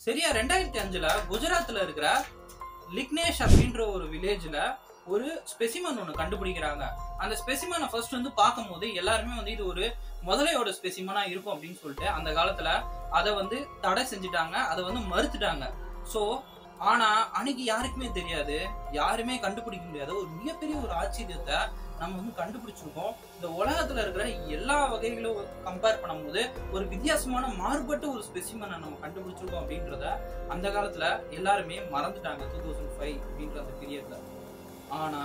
சரியா 2005ல குஜராத்ல இருக்கிற லிக்னேஷ் அப்படின்ற ஒரு வில்லேஜ்ல ஒரு ஸ்பெசிமன் ஒண்ணு கண்டுபிடிக்கிறாங்க. அந்த ஸ்பெசிமனை ஃபர்ஸ்ட் வந்து பார்க்கும்போது எல்லாருமே வந்து இது ஒரு முதலையோட ஸ்பெசிமனா இருக்கும் அப்படின்னு சொல்லிட்டு அந்த காலத்துல அதை வந்து தடை செஞ்சுட்டாங்க, அதை வந்து மறுத்துட்டாங்க. சோ ஆனா அன்னைக்கு யாருக்குமே தெரியாது, யாருமே கண்டுபிடிக்க முடியாத ஒரு மிகப்பெரிய ஒரு ஆச்சரியத்தை நம்ம வந்து கண்டுபிடிச்சிருக்கோம். இந்த உலகத்துல இருக்கிற எல்லா வகைகளும் கம்பேர் பண்ணும்போது ஒரு வித்தியாசமான மாறுபட்ட ஒரு ஸ்பெசிமனை நம்ம கண்டுபிடிச்சிருக்கோம் அப்படின்றத அந்த காலத்துல எல்லாருமே மறந்துட்டாங்க 2005 அப்படின்ற அந்த பீரியட்ல. ஆனா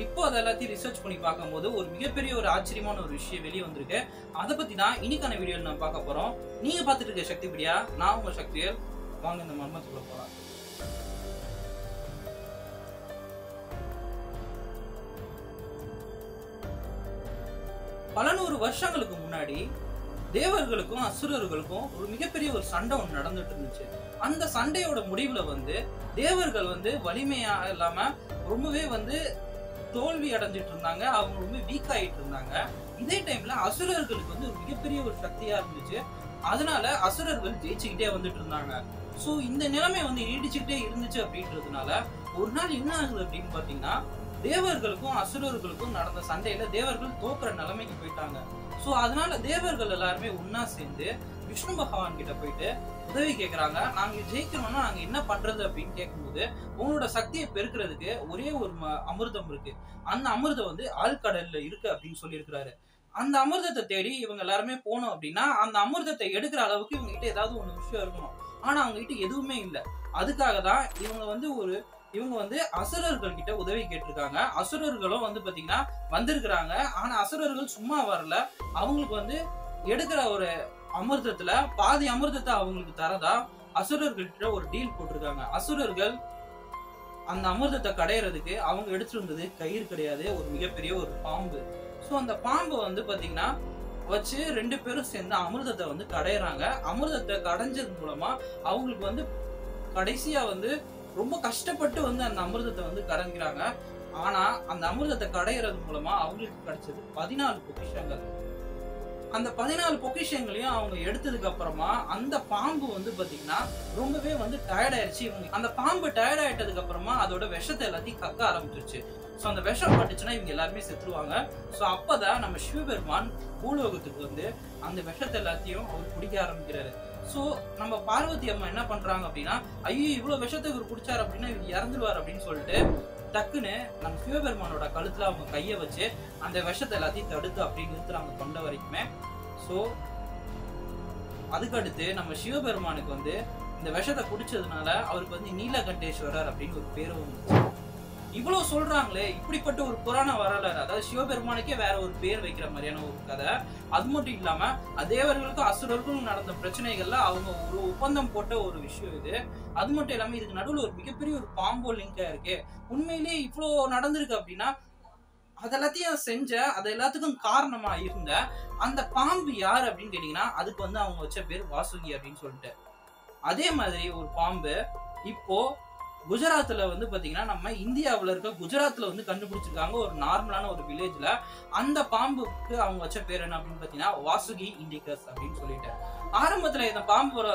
இப்போ அதை எல்லாத்தையும் ரிசர்ச் பண்ணி பார்க்கும்போது ஒரு மிகப்பெரிய ஒரு ஆச்சரியமான ஒரு விஷயம் வெளியே வந்திருக்கு. அதை பத்தி தான் இன்னைக்கான வீடியோல நான் பார்க்க போறோம். நீங்க பார்த்துட்டு இருக்க சக்திபடியா, நான் உங்க சக்திவேல். வாங்க இந்த மர்மத்துக்குள்ள போலாம். பல நூறு வருஷங்களுக்கு முன்னாடி தேவர்களுக்கும் அசுரர்களுக்கும் ஒரு மிகப்பெரிய ஒரு சண்டை ஒன்று நடந்துட்டு இருந்துச்சு. அந்த சண்டையோட முடிவுல வந்து தேவர்கள் வந்து வலிமையா இல்லாம ரொம்பவே வந்து தோல்வி அடைஞ்சிட்டு இருந்தாங்க, அவங்க ரொம்ப வீக் ஆயிட்டு இருந்தாங்க. இதே டைம்ல அசுரர்களுக்கு வந்து ஒரு மிகப்பெரிய ஒரு சக்தியா இருந்துச்சு. அதனால அசுரர்கள் ஜெயிச்சுக்கிட்டே வந்துட்டு இருந்தாங்க. சோ இந்த நிலைமை வந்து நீடிச்சுக்கிட்டே இருந்துச்சு அப்படின்றதுனால ஒரு நாள் என்ன ஆகுது அப்படின்னு பாத்தீங்கன்னா, தேவர்களுக்கும் அசுரர்களுக்கும் நடந்த சண்டையில தேவர்கள் தோக்குற நிலைமைக்கு போயிட்டாங்க. சோ அதனால தேவர்கள் எல்லாருமே ஒன்னா சேர்ந்து விஷ்ணு பகவான் கிட்ட போயிட்டு உதவி கேட்கறாங்க. நாங்க ஜெயிக்கணும்னா நாங்க என்ன பண்றது அப்படின்னு கேட்கும்போது, உங்களோட சக்தியை பெருக்கிறதுக்கு ஒரே ஒரு அமிர்தம் இருக்கு, அந்த அமிர்தம் வந்து ஆழ்கடல்ல இருக்கு அப்படின்னு சொல்லி இருக்கிறாரு. அந்த அமிர்தத்தை தேடி இவங்க எல்லாருமே போனோம் அப்படின்னா அந்த அமிர்தத்தை எடுக்கிற அளவுக்கு இவங்க கிட்ட ஏதாவது ஒண்ணு விஷயம் இருக்கணும். ஆனா அவங்க கிட்ட எதுவுமே இல்லை. அதுக்காக தான் இவங்க வந்து அசுரர்கள் கிட்ட உதவி கேட்டிருக்காங்க. அசுரர்களும் வந்து பாத்தீங்கன்னா வந்திருக்கிறாங்க. ஆனா அசுரர்கள் சும்மா வரல, அவங்களுக்கு வந்து எடுக்கிற ஒரு அமிர்தத்துல பாதி அமிர்தத்தை அவங்களுக்கு தரதா அசுரர்கள்கிட்ட ஒரு டீல் போட்டிருக்காங்க. அசுரர்கள் அந்த அமிர்தத்தை கடையிறதுக்கு அவங்க எடுத்துட்டு வந்தது கயிறு கிடையாது, ஒரு மிகப்பெரிய ஒரு பாம்பு. சோ அந்த பாம்பை வந்து பாத்தீங்கன்னா வச்சு 2 பேரும் சேர்ந்து அமிர்தத்தை வந்து கடையிறாங்க. அமிர்தத்தை கடைஞ்சது மூலமா அவங்களுக்கு வந்து கடைசியா வந்து ரொம்ப கஷ்டப்பட்டு வந்து அந்த அமிர்தத்தை வந்து கடைஞ்சிக்கிறாங்க. ஆனா அந்த அமிர்தத்தை கடையிறது மூலமா அவங்களுக்கு கிடைச்சது 14 பொக்கிஷங்கள். அந்த 14 பொக்கிஷங்களையும் அவங்க எடுத்ததுக்கு அப்புறமா அந்த பாம்பு வந்து பாத்தீங்கன்னா ரொம்பவே வந்து டயர்ட் ஆயிடுச்சு. அந்த பாம்பு டயர்ட் ஆயிட்டதுக்கு அப்புறமா அதோட விஷத்தை எல்லாத்தையும் கக்க ஆரம்பிச்சிருச்சு. சோ அந்த விஷம் பட்டுச்சுன்னா இவங்க எல்லாருமே செத்துருவாங்க. சோ அப்பதான் நம்ம சிவபெருமான் பூலோகத்துக்கு வந்து அந்த விஷத்தை எல்லாத்தையும் அவர் குடிக்க ஆரம்பிக்கிறாரு. சோ நம்ம பார்வதி அம்மா என்ன பண்றாங்க அப்படின்னா, ஐயோ இவ்வளவு விஷத்தை இவர் குடிச்சாரு அப்படின்னா இவர் இறந்துருவார் அப்படின்னு சொல்லிட்டு டக்குன்னு நம்ம சிவபெருமானோட கழுத்துல அவங்க கைய வச்சு அந்த விஷத்தை எல்லாத்தையும் தடுத்து அப்படி நிறுத்துறாங்க தொண்டை வரைக்குமே. சோ அதுக்கடுத்து நம்ம சிவபெருமானுக்கு வந்து இந்த விஷத்தை குடிச்சதுனால அவருக்கு வந்து நீலகண்டேஸ்வரர் அப்படின்னு ஒரு பேரும் வந்துச்சு. இவ்வளவு சொல்றாங்களே, இப்படிப்பட்ட ஒரு புராண வரலாறு, அதாவது சிவபெருமானுக்கே வேற ஒரு பேர் வைக்கிற மாதிரியான ஒரு கதை. அது மட்டும் இல்லாம தேவர்களுக்கும் அசுரர்களுக்கும் நடந்த பிரச்சனைகள்ல அவங்க ஒரு ஒப்பந்தம் போட்ட ஒரு விஷயம் இது. அது மட்டும் இல்லாம இதுக்கு நடுவில் ஒரு மிகப்பெரிய ஒரு பாம்போ லிங்கா இருக்கு. உண்மையிலேயே இவ்வளவு நடந்திருக்கு அப்படின்னா அதெல்லாத்தையும் செஞ்ச அது எல்லாத்துக்கும் காரணமா இருந்த அந்த பாம்பு யாரு அப்படின்னு கேட்டீங்கன்னா அதுக்கு வந்து அவங்க வச்ச பேர் வாசுகி அப்படின்னு சொல்லிட்டு. அதே மாதிரி ஒரு பாம்பு இப்போ குஜராத்ல வந்து பாத்தீங்கன்னா நம்ம இந்தியாவில இருக்க குஜராத்ல வந்து கண்டுபிடிச்சிருக்காங்க ஒரு நார்மலான ஒரு வில்லேஜ்ல. அந்த பாம்புக்கு அவங்க வச்ச பேர் என்ன அப்படின்னு பாத்தீங்கன்னா வாசுகி இண்டிகஸ் அப்படின்னு சொல்லிட்டு. ஆரம்பத்துல இந்த பாம்போட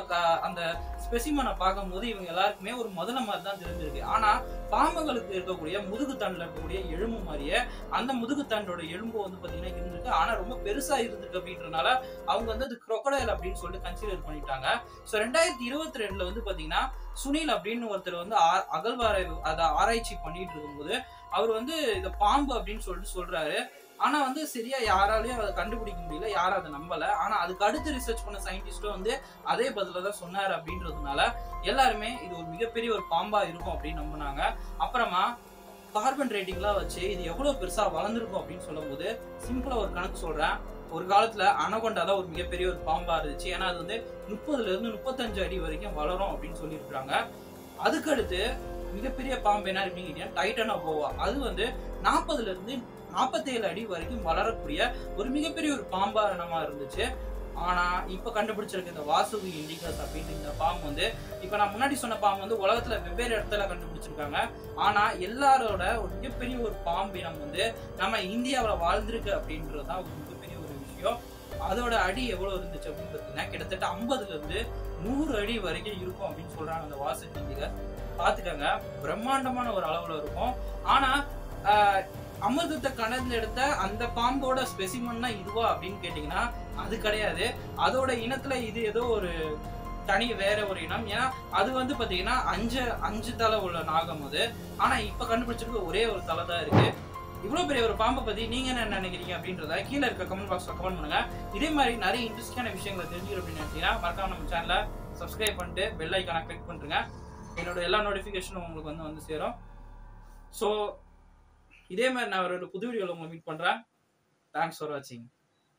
அந்த ஸ்பெசிமனை பார்க்கும் போது இவங்க எல்லாருக்குமே ஒரு முதல்ல மாதிரி தான் தெரிஞ்சிருக்கு. ஆனா பாம்புகளுக்கு இருக்கக்கூடிய முதுகுத்தண்டுல இருக்கக்கூடிய எலும்பு மாதிரியே அந்த முதுகுத்தண்டோட எலும்பு வந்து பாத்தீங்கன்னா இருந்திருக்கு. ஆனா ரொம்ப பெருசா இருந்திருக்கு அப்படின்றனால அவங்க வந்து அது crocodile அப்படின்னு சொல்லிட்டு கன்சிடர் பண்ணிட்டாங்க. சோ 2022ல வந்து பாத்தீங்கன்னா சுனில் அப்படின்னு ஒருத்தர் வந்து அகழ்வாரை அதை ஆராய்ச்சி பண்ணிட்டு இருக்கும்போது அவர் வந்து இத பாம்பு அப்படின்னு சொல்லிட்டு சொல்றாரு. ஆனா வந்து சரியா யாராலையும் அதை கண்டுபிடிக்க முடியல, யாரும் அதை நம்பல. ஆனா அதுக்கு அடுத்து ரிசர்ச் பண்ண சயின்டிஸ்டும் வந்து அதே பதில தான் சொன்னாரு அப்படின்றதுனால எல்லாருமே இது ஒரு மிகப்பெரிய ஒரு பாம்பா இருக்கும் அப்படின்னு நம்பினாங்க. அப்புறமா கார்பன் ரேட்டிங்லாம் வச்சு இது எவ்வளவு பெருசா வளர்ந்துருக்கும் அப்படின்னு சொல்லும் போது சிம்பிளா ஒரு கணக்கு சொல்றேன். ஒரு காலத்துல அனகொண்டா தான் ஒரு மிகப்பெரிய ஒரு பாம்பா இருந்துச்சு. ஏன்னா அது வந்து 30ல இருந்து 35 அடி வரைக்கும் வளரும் அப்படின்னு சொல்லியிருக்காங்க. அதுக்கடுத்து மிகப்பெரிய பாம்பு என்ன அப்படின்னு டைட்டானோபோவா, அது வந்து 40ல இருந்து 47 அடி வரைக்கும் வளரக்கூடிய ஒரு மிகப்பெரிய ஒரு பாம்பா இனமா இருந்துச்சு. ஆனா இப்ப கண்டுபிடிச்சிருக்க இந்த வாசுகி இண்டிகஸ் அப்படின்னு இந்த பாம்பு வந்து இப்ப நான் முன்னாடி சொன்ன பாம்பு வந்து உலகத்துல வெவ்வேறு இடத்துல கண்டுபிடிச்சிருக்காங்க. ஆனா எல்லாரோட ஒரு மிகப்பெரிய ஒரு பாம்பு இனம் வந்து நம்ம இந்தியாவில வாழ்ந்திருக்கு அப்படின்றதுதான் ஒரு மிகப்பெரிய ஒரு விஷயம். அதோட அடி எவ்வளவு இருந்துச்சு அப்படின்னு பாத்தீங்கன்னா கிட்டத்தட்ட 50ல இருந்து 100 அடி வரைக்கும் இருக்கும் அப்படின்னு சொல்றாங்க அந்த வாச ஜீவிகள். பாத்துக்கங்க, பிரம்மாண்டமான ஒரு அளவுல இருக்கும். ஆனா அமிர்தத்தை கணர்ந்து எடுத்த அந்த பாம்போட ஸ்பெசிமன்னா இதுவா அப்படின்னு கேட்டீங்கன்னா அது கிடையாது. அதோட இனத்துல இது ஏதோ ஒரு தனி வேற ஒரு இனம். ஏன்னா அது வந்து பாத்தீங்கன்னா அஞ்சு தலை உள்ள நாகம் அது. ஆனா இப்ப கண்டுபிடிச்சிருக்க ஒரே ஒரு தலை தான் இருக்கு. இவ்வளவு பெரிய ஒரு பாம்பை பத்தி நீங்க என்ன நினைக்கிறீங்க அப்படின்றத கீழே இருக்க கமெண்ட் பாக்ஸ்ல கமெண்ட் பண்ணுங்க. இதே மாதிரி நிறைய இன்ட்ரெஸ்டிங்கான விஷயங்களை தெரிஞ்சுக்கணும் அப்படின்னு நினைச்சீங்கன்னா மறக்காம நம்ம சேனலை சப்ஸ்கிரைப் பண்ணிட்டு பெல் ஐக்கானை கிளிக் பண்ணிருங்க. என்னோட எல்லா நோட்டிபிகேஷனும் உங்களுக்கு வந்து சேரும். ஸோ இதே மாதிரி நான் ஒரு புது வீடியோவில் உங்களை மீட் பண்றேன். தேங்க்ஸ் ஃபார் வாட்சிங்.